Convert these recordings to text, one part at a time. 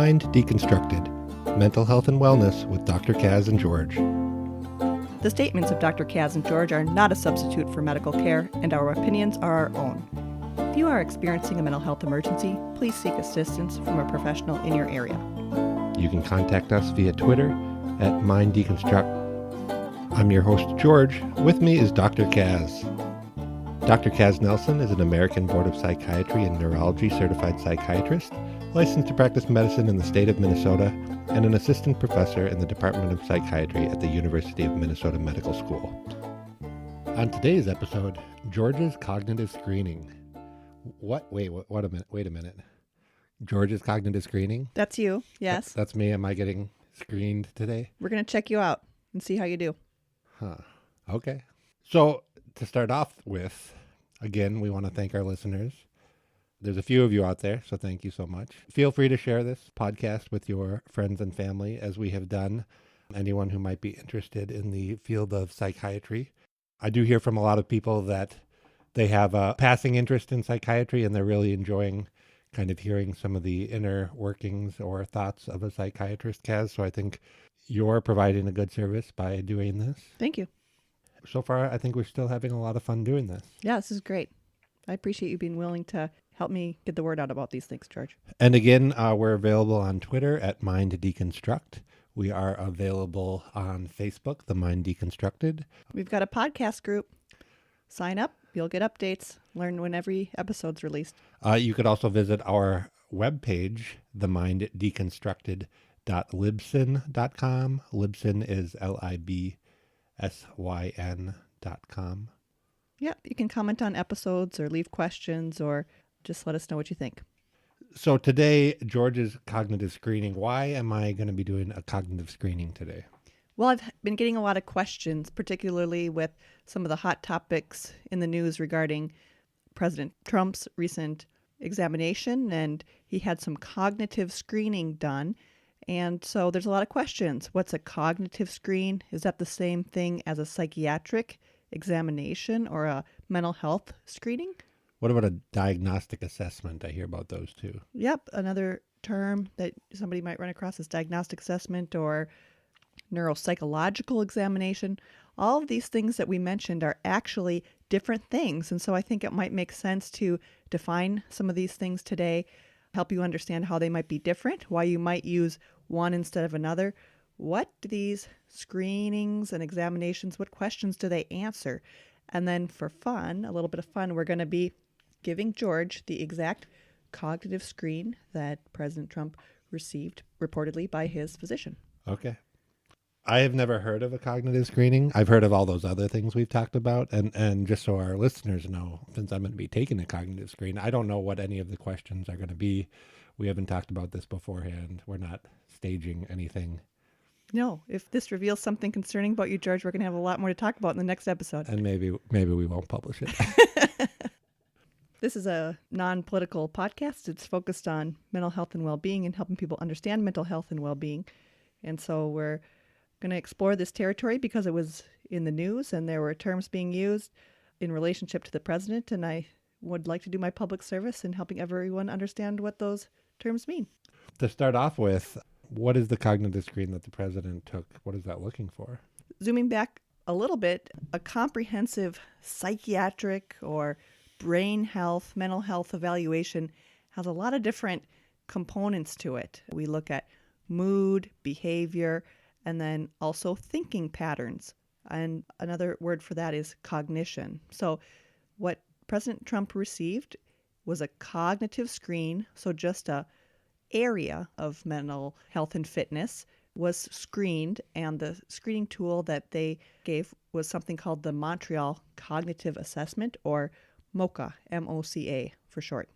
Mind Deconstructed, Mental Health and Wellness with Dr. Kaz and George. The statements of Dr. Kaz and George are not a substitute for medical care, and our opinions are our own. If you are experiencing a mental health emergency, please seek assistance from a professional in your area. You can contact us via Twitter at Mind Deconstruct. I'm your host, George. With me is Dr. Kaz. Dr. Kaz Nelson is an American Board of Psychiatry and Neurology certified psychiatrist, licensed to practice medicine in the state of Minnesota, and an assistant professor in the Department of Psychiatry at the University of Minnesota Medical School. On today's episode, George's cognitive screening. Wait a minute. George's cognitive screening? That's you, yes. That's me. Am I getting screened today? We're going to check you out and see how you do. Okay. So to start off with, again, we want to thank our listeners. There's a few of you out there, so thank you so much. Feel free to share this podcast with your friends and family, as we have done. Anyone who might be interested in the field of psychiatry. I do hear from a lot of people that they have a passing interest in psychiatry, and they're really enjoying kind of hearing some of the inner workings or thoughts of a psychiatrist, Kaz. So I think you're providing a good service by doing this. Thank you. So far, I think we're still having a lot of fun doing this. Yeah, this is great. I appreciate you being willing to help me get the word out about these things, George. And again, we're available on Twitter at Mind Deconstruct. We are available on Facebook, The Mind Deconstructed. We've got a podcast group. Sign up. You'll get updates. Learn when every episode's released. You could also visit our webpage, theminddeconstructed.libsyn.com. Libsyn is LIBSYN.com. Yeah, you can comment on episodes or leave questions or just let us know what you think. So today, George's cognitive screening. Why am I going to be doing a cognitive screening today? Well, I've been getting a lot of questions, particularly with some of the hot topics in the news regarding President Trump's recent examination, and he had some cognitive screening done. And so there's a lot of questions. What's a cognitive screen? Is that the same thing as a psychiatric examination or a mental health screening? What about a diagnostic assessment? I hear about those too. Yep, another term that somebody might run across is diagnostic assessment or neuropsychological examination. All of these things that we mentioned are actually different things. And so I think it might make sense to define some of these things today, help you understand how they might be different, why you might use one instead of another. What do these screenings and examinations, what questions do they answer? And then for fun, a little bit of fun, we're going to be giving George the exact cognitive screen that President Trump received reportedly by his physician. Okay. I have never heard of a cognitive screening. I've heard of all those other things we've talked about. And just so our listeners know, since I'm going to be taking a cognitive screen, I don't know what any of the questions are going to be. We haven't talked about this beforehand. We're not staging anything. No, if this reveals something concerning about you, George, we're going to have a lot more to talk about in the next episode. And maybe we won't publish it. This is a non-political podcast. It's focused on mental health and well-being and helping people understand mental health and well-being. And so we're going to explore this territory because it was in the news and there were terms being used in relationship to the president. And I would like to do my public service in helping everyone understand what those terms mean. To start off with, what is the cognitive screen that the president took? What is that looking for? Zooming back a little bit, a comprehensive psychiatric or brain health, mental health evaluation has a lot of different components to it. We look at mood, behavior, and then also thinking patterns. And another word for that is cognition. So what President Trump received was a cognitive screen, so just a area of mental health and fitness was screened, and the screening tool that they gave was something called the Montreal Cognitive Assessment, or MoCA, MoCA for short.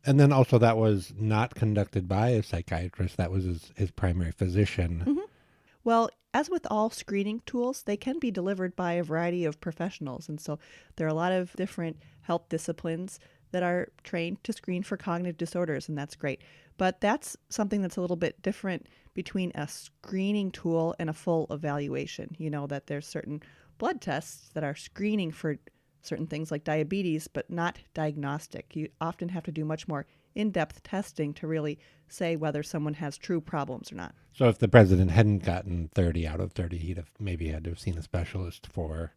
And then also that was not conducted by a psychiatrist. That was his primary physician. Mm-hmm. Well, as with all screening tools, they can be delivered by a variety of professionals. And so there are a lot of different health disciplines that are trained to screen for cognitive disorders, and that's great. But that's something that's a little bit different between a screening tool and a full evaluation. You know that there's certain blood tests that are screening for certain things like diabetes, but not diagnostic. You often have to do much more in-depth testing to really say whether someone has true problems or not. So if the president hadn't gotten 30 out of 30, he'd have maybe had to have seen a specialist for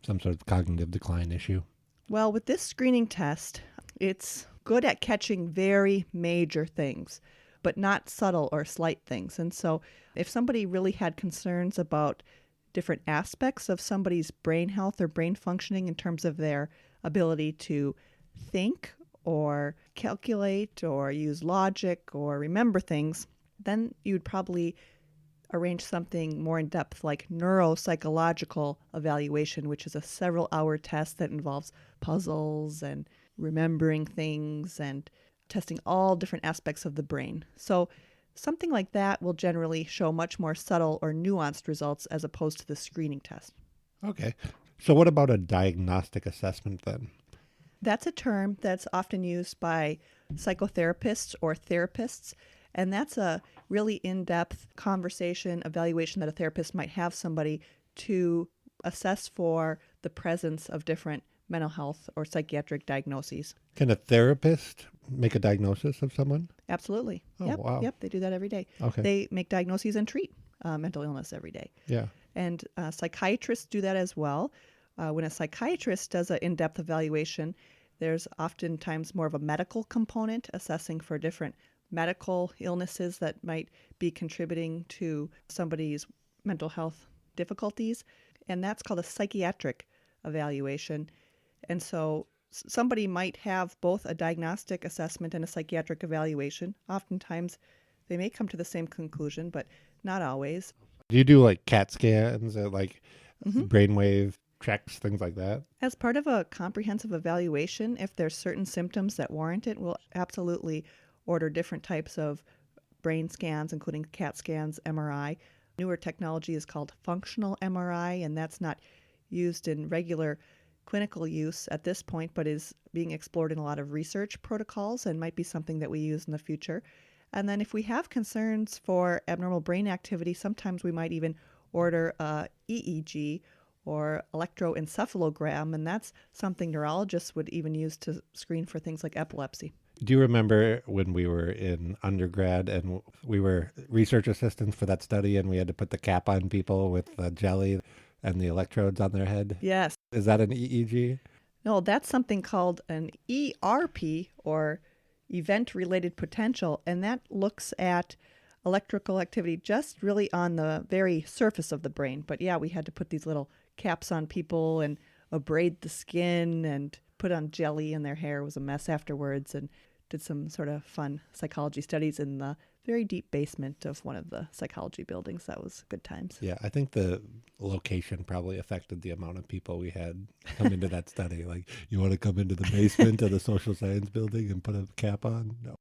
some sort of cognitive decline issue. Well, with this screening test, it's good at catching very major things, but not subtle or slight things. And so if somebody really had concerns about different aspects of somebody's brain health or brain functioning in terms of their ability to think or calculate or use logic or remember things, then you'd probably arrange something more in depth like neuropsychological evaluation, which is a several-hour test that involves puzzles and remembering things and testing all different aspects of the brain. So something like that will generally show much more subtle or nuanced results as opposed to the screening test. Okay. So what about a diagnostic assessment then? That's a term that's often used by psychotherapists or therapists, and that's a really in-depth conversation, evaluation that a therapist might have somebody to assess for the presence of different mental health or psychiatric diagnoses. Can a therapist make a diagnosis of someone? Absolutely. Oh, Yep. wow. Yep. They do that every day. Okay. They make diagnoses and treat mental illness every day. Yeah. And psychiatrists do that as well. When a psychiatrist does an in-depth evaluation, there's oftentimes more of a medical component, assessing for different medical illnesses that might be contributing to somebody's mental health difficulties. And that's called a psychiatric evaluation. And so somebody might have both a diagnostic assessment and a psychiatric evaluation. Oftentimes they may come to the same conclusion, but not always. Do you do like CAT scans or like brainwave checks, things like that? As part of a comprehensive evaluation, if there's certain symptoms that warrant it, we'll absolutely order different types of brain scans, including CAT scans, MRI. Newer technology is called functional MRI, and that's not used in regular clinical use at this point, but is being explored in a lot of research protocols and might be something that we use in the future. And then if we have concerns for abnormal brain activity, sometimes we might even order a EEG or electroencephalogram, and that's something neurologists would even use to screen for things like epilepsy. Do you remember when we were in undergrad and we were research assistants for that study and we had to put the cap on people with the jelly and the electrodes on their head? Yes. Is that an EEG? No, that's something called an ERP, or event-related potential, and that looks at electrical activity just really on the very surface of the brain. But yeah, we had to put these little caps on people and abrade the skin and put on jelly in their hair. It was a mess afterwards, and did some sort of fun psychology studies in the very deep basement of one of the psychology buildings. That was good times. Yeah, I think the location probably affected the amount of people we had come into that study. Like, you want to come into the basement of the social science building and put a cap on? No.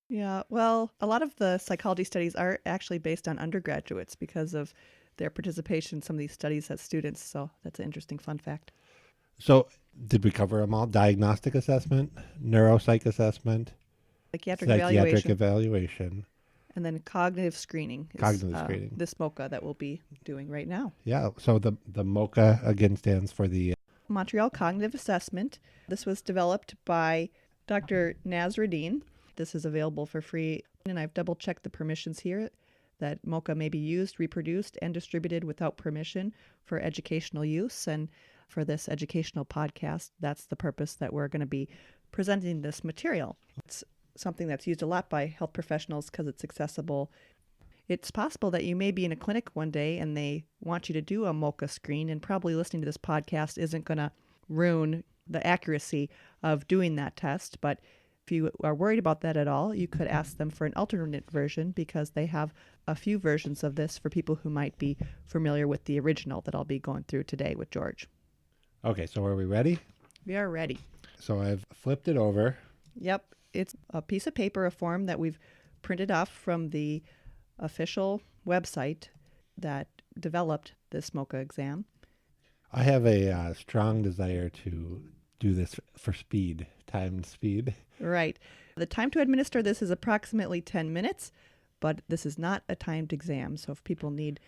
Yeah, well, a lot of the psychology studies are actually based on undergraduates because of their participation in some of these studies as students. So that's an interesting fun fact. So did we cover them all? Diagnostic assessment, neuropsych assessment, Psychiatric evaluation. And then cognitive screening. Cognitive screening. This MoCA that we'll be doing right now. Yeah, so the MoCA, again, stands for the Montreal Cognitive Assessment. This was developed by Dr. Nasruddin. This is available for free, and I've double-checked the permissions here that MoCA may be used, reproduced, and distributed without permission for educational use. And for this educational podcast, that's the purpose that we're going to be presenting this material. It's something that's used a lot by health professionals because it's accessible. It's possible that you may be in a clinic one day and they want you to do a MoCA screen, and probably listening to this podcast isn't going to ruin the accuracy of doing that test. But if you are worried about that at all, you could ask them for an alternate version, because they have a few versions of this for people who might be familiar with the original that I'll be going through today with George. Okay, so are we ready? We are ready. So I've flipped it over. Yep. It's a piece of paper, a form that we've printed off from the official website that developed this MoCA exam. I have a strong desire to do this for speed, timed speed. Right. The time to administer this is approximately 10 minutes, but this is not a timed exam. So if people need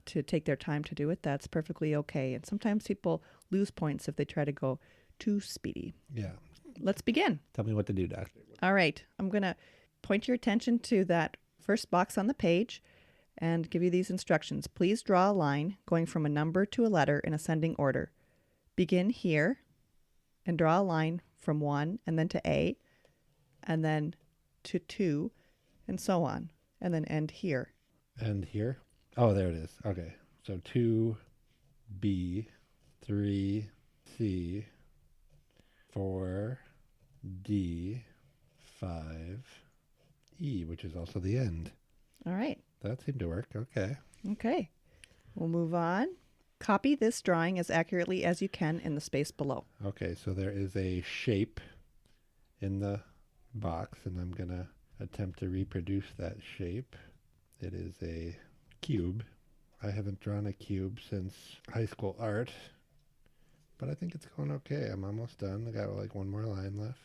to take their time to do it, that's perfectly okay. And sometimes people lose points if they try to go too speedy. Yeah. let's begin. Tell me what to do, doctor. All right. I'm going to point your attention to that first box on the page and give you these instructions. Please draw a line going from a number to a letter in ascending order. Begin here and draw a line from 1 and then to A and then to 2 and so on, and then end here. And here? Oh, there it is. Okay. So 2B, 3C, 4D, 5E, which is also the end. All right. That seemed to work. Okay. Okay. We'll move on. Copy this drawing as accurately as you can in the space below. Okay, so there is a shape in the box, and I'm going to attempt to reproduce that shape. It is a cube. I haven't drawn a cube since high school art, but I think it's going okay. I'm almost done. I got like one more line left.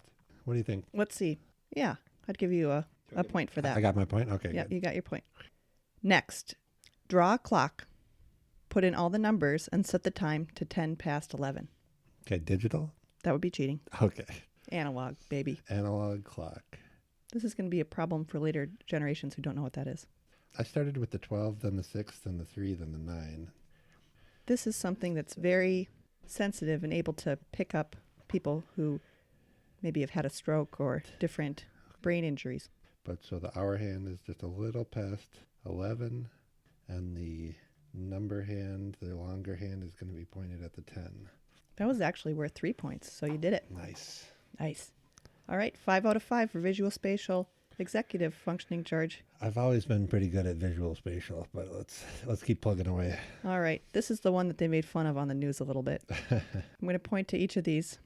What do you think? Let's see. Yeah, I'd give you a point for that. I got my point? Okay, Yeah, good. you got your point. Next, draw a clock. Put in all the numbers and set the time to 10 past 11. Okay, digital? That would be cheating. Okay. Analog, baby. Analog clock. This is going to be a problem for later generations who don't know what that is. I started with the 12, then the 6, then the 3, then the 9. This is something that's very sensitive and able to pick up people who maybe have had a stroke or different brain injuries. But so the hour hand is just a little past 11, and the number hand, the longer hand, is going to be pointed at the 10. That was actually worth 3 points, so you did it. Nice. Nice. All right, 5 out of 5 for visual spatial executive functioning, George. I've always been pretty good at visual spatial, but let's keep plugging away. All right, this is the one that they made fun of on the news a little bit. I'm going to point to each of these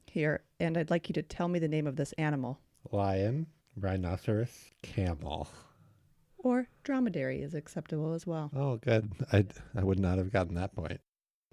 here, and I'd like you to tell me the name of this animal. Lion, rhinoceros, camel. Or dromedary is acceptable as well. Oh, good. I would not have gotten that point.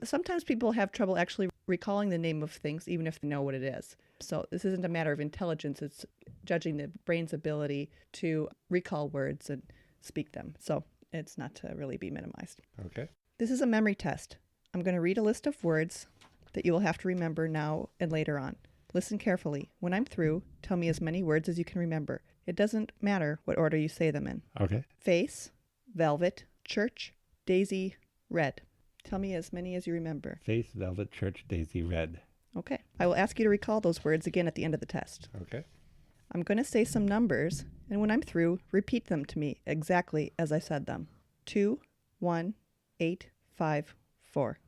Sometimes people have trouble actually recalling the name of things, even if they know what it is. So this isn't a matter of intelligence. It's judging the brain's ability to recall words and speak them. So it's not to really be minimized. Okay. This is a memory test. I'm going to read a list of words that you will have to remember now and later on. Listen carefully. When I'm through, tell me as many words as you can remember. It doesn't matter what order you say them in. Okay. Face, velvet, church, daisy, red. Tell me as many as you remember. Face, velvet, church, daisy, red. Okay. I will ask you to recall those words again at the end of the test. Okay. I'm going to say some numbers, and when I'm through, repeat them to me exactly as I said them. 2, 1, 8, 5, 4.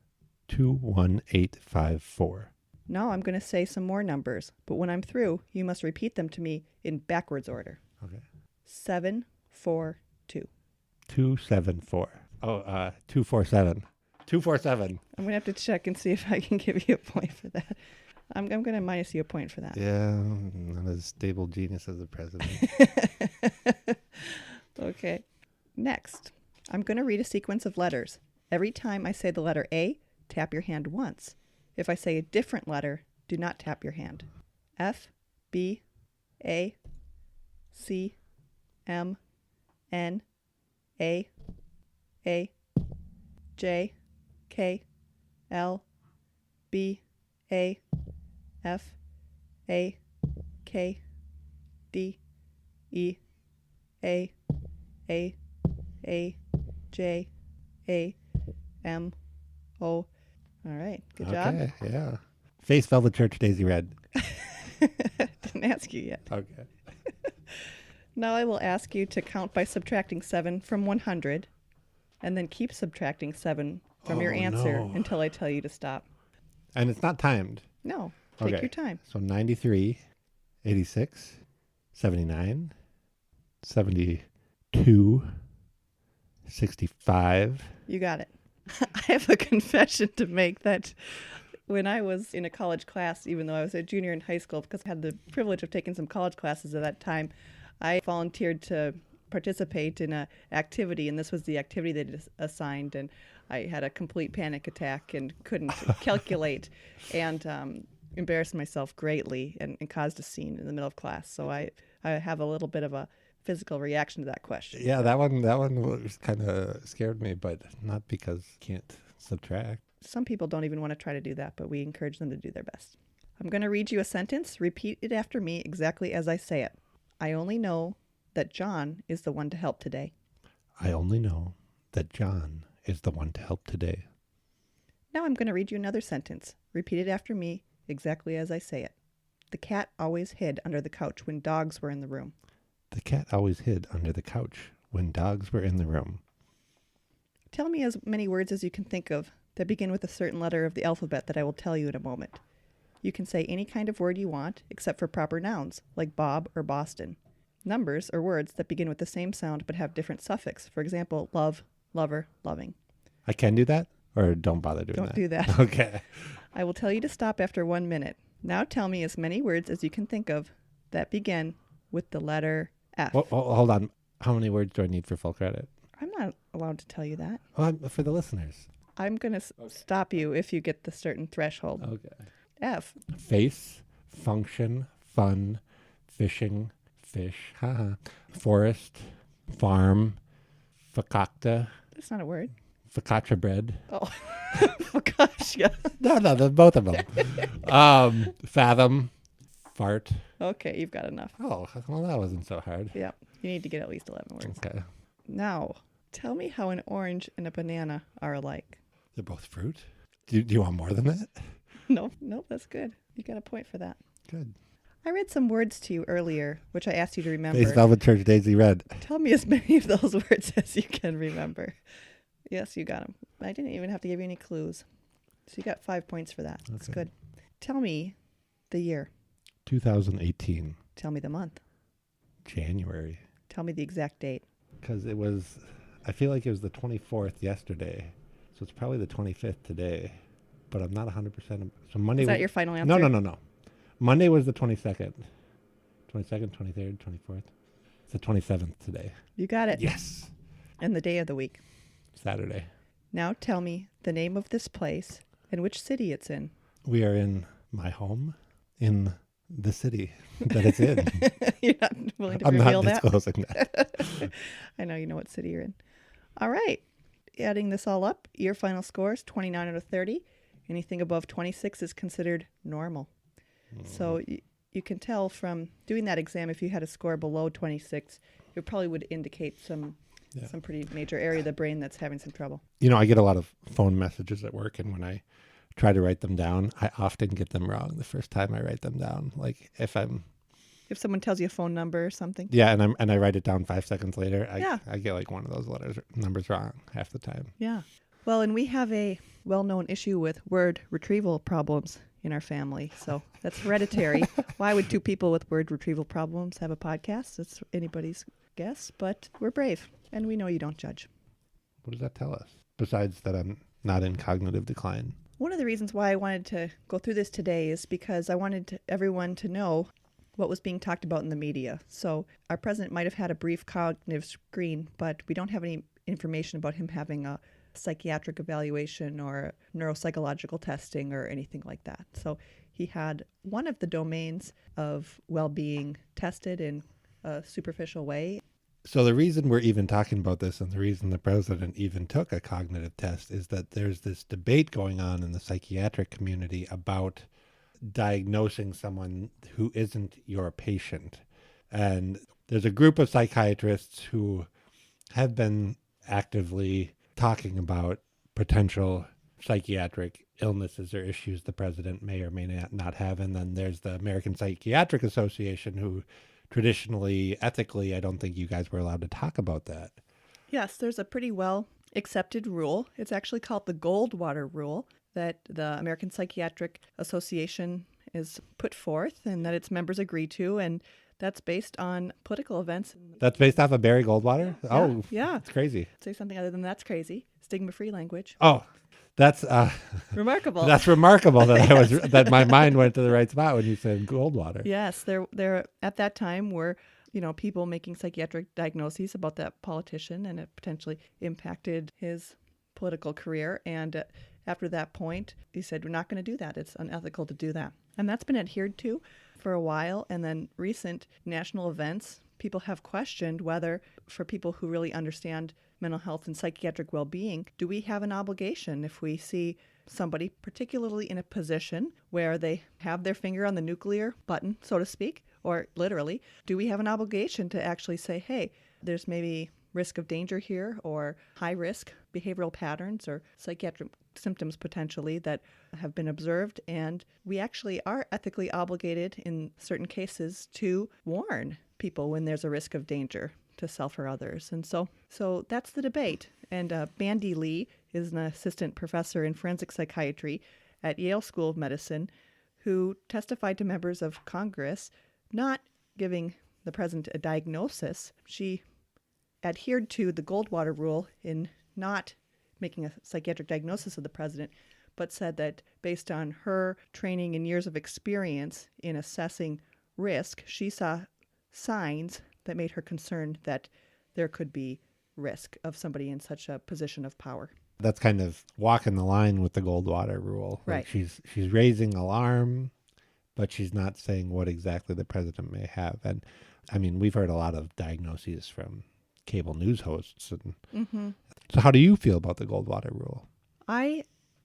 2, 1, 8, 5, 4. Now I'm going to say some more numbers, but when I'm through, you must repeat them to me in backwards order. Okay. 7, 4, 2. 2, 7, 4. Oh, 2, 4, 7. 2, 4, 7. I'm going to have to check and see if I can give you a point for that. I'm going to minus you a point for that. Yeah, not as stable genius as the president. Okay. Next, I'm going to read a sequence of letters. Every time I say the letter A, tap your hand once. If I say a different letter, do not tap your hand. F, B, A, C, M, N, A, J, K, L, B, A, F, A, K, D, E, A, J, A, M, O. All right. Good job. Okay, yeah. Face, velvet, church, daisy, red. Didn't ask you yet. Okay. Now I will ask you to count by subtracting 7 from 100 and then keep subtracting 7 from your answer no. until I tell you to stop. And it's not timed. No. Take Okay. your time. So 93, 86, 79, 72, 65. You got it. I have a confession to make that when I was in a college class, even though I was a junior in high school, because I had the privilege of taking some college classes at that time, I volunteered to participate in an activity, and this was the activity they assigned, and I had a complete panic attack and couldn't calculate and embarrassed myself greatly and caused a scene in the middle of class. So I have a little bit of a physical reaction to that question. Yeah, that one was kind of scared me, but not because can't subtract. Some people don't even want to try to do that, but we encourage them to do their best. I'm going to read you a sentence. Repeat it after me exactly as I say it. I only know that John is the one to help today. I only know that John is the one to help today. Now I'm going to read you another sentence. Repeat it after me exactly as I say it. The cat always hid under the couch when dogs were in the room. The cat always hid under the couch when dogs were in the room. Tell me as many words as you can think of that begin with a certain letter of the alphabet that I will tell you in a moment. You can say any kind of word you want, except for proper nouns, like Bob or Boston. Numbers are words that begin with the same sound but have different suffix. For example, love, lover, loving. I can do that? Or don't bother doing that? Don't do that. Okay. I will tell you to stop after 1 minute. Now tell me as many words as you can think of that begin with the letter F. Well, hold on. How many words do I need for full credit? I'm not allowed to tell you that. Well, for the listeners. I'm going to stop you if you get the certain threshold. Okay. F. Face, function, fun, fishing, fish, forest, farm, fakakta, That's not a word. focaccia bread. Oh, oh gosh, yeah. No, both of them. Fathom, fart. Okay, you've got enough. Oh, well, that wasn't so hard. Yeah, you need to get at least 11 words. Okay. Now, tell me how an orange and a banana are alike. They're both fruit. Do you want more than that? No, that's good. You got a point for that. Good. I read some words to you earlier, which I asked you to remember. Face Velvet Church Daisy Red. Tell me as many of those words as you can remember. Yes, you got them. I didn't even have to give you any clues. So you got 5 points for that. That's Okay. good. Tell me the year. 2018, Tell me the month. January. Tell me the exact date. Because I feel like it was the 24th yesterday. So it's probably the 25th today. But I'm not 100%. So Monday. Is that your final answer? No. Monday was the 22nd. 22nd, 23rd, 24th. It's the 27th today. You got it. Yes. And the day of the week. Saturday. Now tell me the name of this place and which city it's in. We are in my home in the city that it's in. You're not willing to I'm reveal not that? disclosing that. I know you know what city you're in. All right. Adding this all up, your final score is 29 out of 30. Anything above 26 is considered normal. So you can tell from doing that exam, if you had a score below 26, it probably would indicate some pretty major area of the brain that's having some trouble. I get a lot of phone messages at work, and when I try to write them down, I often get them wrong the first time I write them down. Like if someone tells you a phone number or something. Yeah, and I write it down 5 seconds later, Yeah. I get like one of those numbers wrong half the time. Yeah. Well, and we have a well-known issue with word retrieval problems in our family. So that's hereditary. Why would two people with word retrieval problems have a podcast? It's anybody's guess, but we're brave, and we know you don't judge. What does that tell us? Besides that I'm not in cognitive decline. One of the reasons why I wanted to go through this today is because I wanted everyone to know what was being talked about in the media. So our president might have had a brief cognitive screen, but we don't have any information about him having a psychiatric evaluation or neuropsychological testing or anything like that. So he had one of the domains of well-being tested in a superficial way. So the reason we're even talking about this and the reason the president even took a cognitive test is that there's this debate going on in the psychiatric community about diagnosing someone who isn't your patient. And there's a group of psychiatrists who have been actively talking about potential psychiatric illnesses or issues the president may or may not have. And then there's the American Psychiatric Association who traditionally, ethically, I don't think you guys were allowed to talk about that. Yes, there's a pretty well accepted rule. It's actually called the Goldwater Rule that the American Psychiatric Association is put forth and that its members agree to. And that's based on political events. That's based off of Barry Goldwater? Oh, yeah. It's crazy. Say something other than that's crazy. Stigma-free language. Oh, that's remarkable. That's remarkable that that my mind went to the right spot when you said Goldwater. Yes, there at that time were people making psychiatric diagnoses about that politician, and it potentially impacted his political career. And after that point, he said, we're not going to do that. It's unethical to do that. And that's been adhered to for a while. And then recent national events, people have questioned whether, for people who really understand mental health and psychiatric well-being, do we have an obligation if we see somebody, particularly in a position where they have their finger on the nuclear button, so to speak, or literally, do we have an obligation to actually say, hey, there's maybe risk of danger here or high risk behavioral patterns or psychiatric symptoms potentially that have been observed, and we actually are ethically obligated in certain cases to warn people when there's a risk of danger to self or others. And so that's the debate. And Bandy Lee is an assistant professor in forensic psychiatry at Yale School of Medicine who testified to members of Congress, not giving the president a diagnosis. She adhered to the Goldwater rule in not making a psychiatric diagnosis of the president, but said that based on her training and years of experience in assessing risk, she saw signs that made her concerned that there could be risk of somebody in such a position of power. That's kind of walking the line with the Goldwater rule. Right. Like she's raising alarm, but she's not saying what exactly the president may have. And I mean, we've heard a lot of diagnoses from cable news hosts. And So how do you feel about the Goldwater rule? I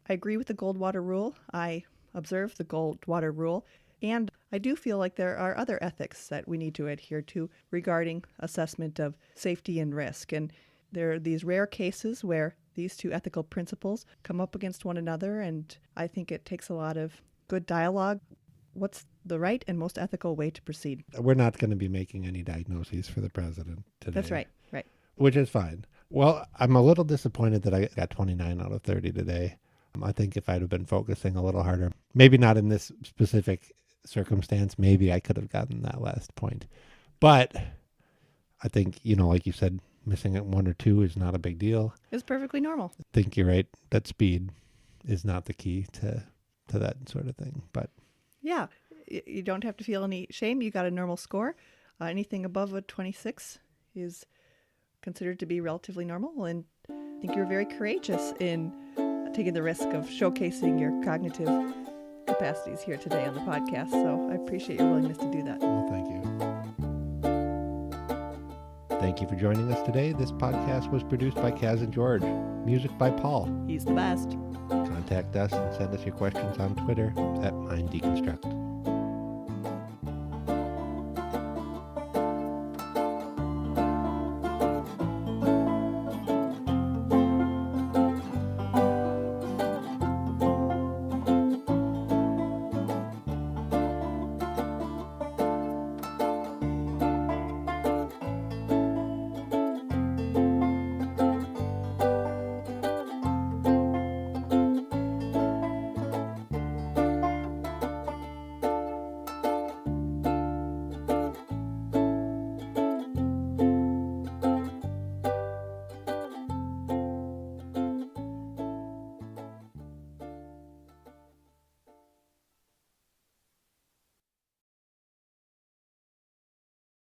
agree with the Goldwater rule. I observe the Goldwater rule. And I do feel like there are other ethics that we need to adhere to regarding assessment of safety and risk. And there are these rare cases where these two ethical principles come up against one another. And I think it takes a lot of good dialogue. What's the right and most ethical way to proceed? We're not going to be making any diagnoses for the president today. That's right. Right. Which is fine. Well, I'm a little disappointed that I got 29 out of 30 today. I think if I'd have been focusing a little harder, maybe not in this specific circumstance, maybe I could have gotten that last point. But I think, like you said, missing at 1 or 2 is not a big deal. It's perfectly normal. I think you're right. That speed is not the key to that sort of thing. But yeah, you don't have to feel any shame. You got a normal score. Anything above a 26 is considered to be relatively normal. And I think you're very courageous in taking the risk of showcasing your cognitive capacities here today on the podcast. So I appreciate your willingness to do that. Well, thank you. Thank you for joining us today. This podcast was produced by Kaz and George. Music by Paul. He's the best. Contact us and send us your questions on Twitter at MindDeconstruct.